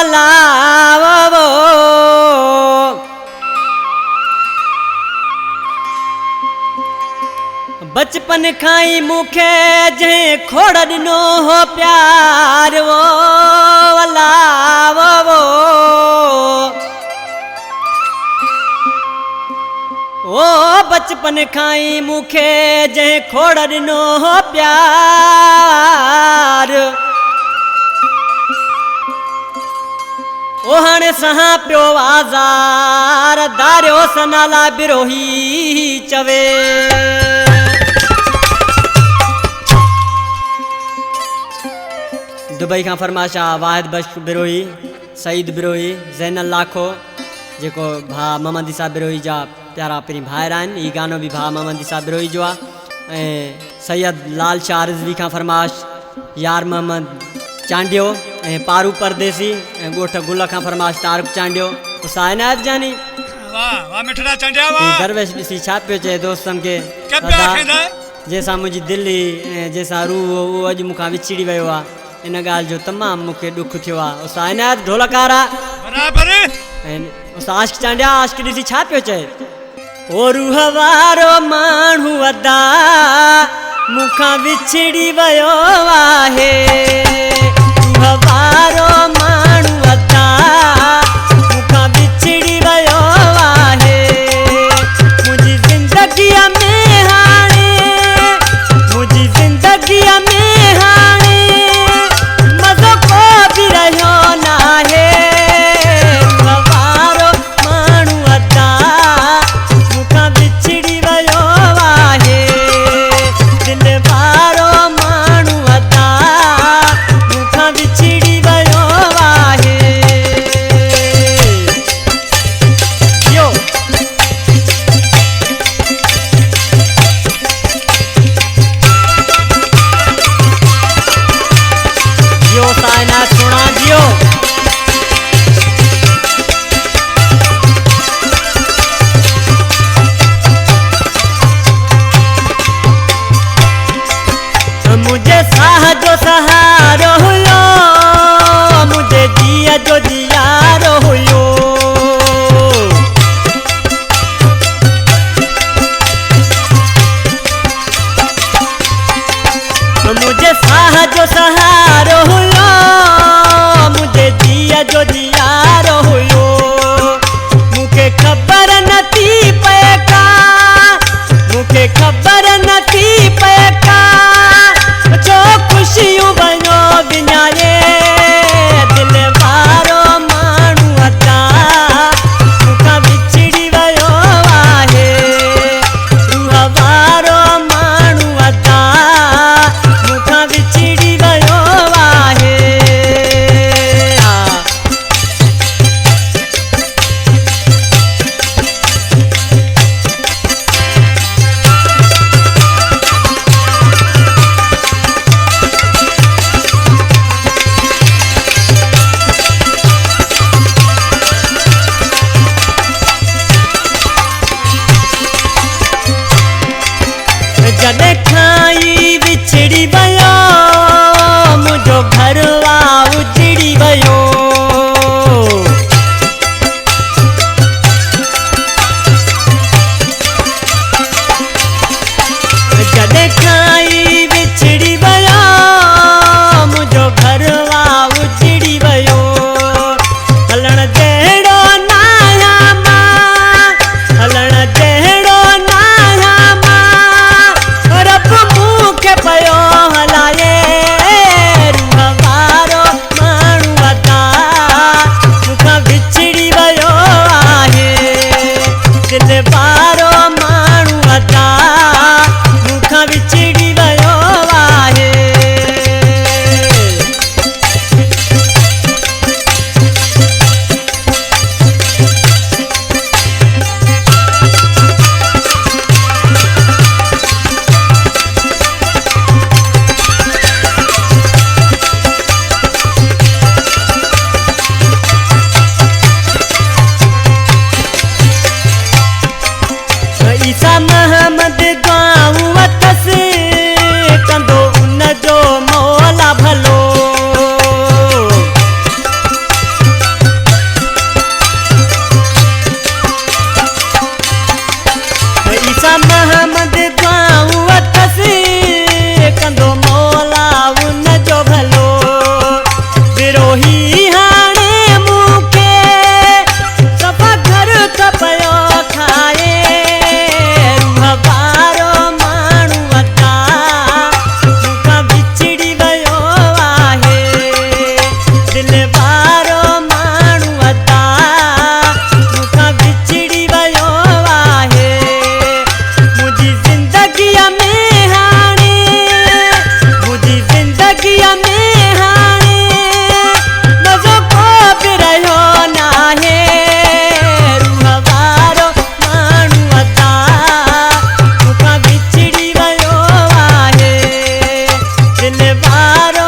अल्लाह अल्लाह बचपन खाई मुखे जे खोड़ दिनो हो प्यार वो अल्लाह वो बचपन खाई मुखे जे खोड़ दिनो हो प्यार ओ हाणे सहा पियो आज़ार दारियो सनाला बिरोही चवे दुबई का फरमाशा वाहिद बख्श बिरोही सईद बिरोही ज़ैनल लाखो जेको भा मोहम्मद इसा बिरोही जा प्यारा अपनी भाइर आहिनि। ई गानो भी भा मोहम्मद इसा बिरोही जो आहे। सैयद लाल शाह रिज़वी का फरमाश यार मोहम्मद चांडियो पारू परदेसी गोठ गुल का फरमाश तारक चांडियो हुसैनायत जानी वाह वाह मिठड़ा चांडिया वाह दरवेश ॾिसी छा पियो चए दोस्तन के जैसा मुझी दिल्ली जैसा रूह वो अॼु मूंखां विछड़ी वियो आहे इन ॻाल्हि जो तमामु मूंखे ॾुख थियो आहे। हुसैनायत ढोलकारा बराबर उस आशिक चांडिया आशिक ॾिसी छा पियो चए ओ रूह वारो माण्हू अदा मूंखां विछड़ी वियो आहे रूह वारो माण्हू अदा मूंखां विछड़ी वियो आहे मुंहिंजी ज़िंदगीअ में हाणे मुंहिंजी ज़िंदगीअ में हाणे मज़ो को बि रहियो नाहे रूह वारो माण्हू अदा मूंखां विछड़ी वियो आहे दिल वारो माण्हू अदा मूंखां विछड़ी वियो आहे यो जियो साइनात सुना जियो मुझे साह जो सहारो हुयो मुझे जिया जो जियारो हुयो मुझे साह जो सहारो हुयो दिल वारो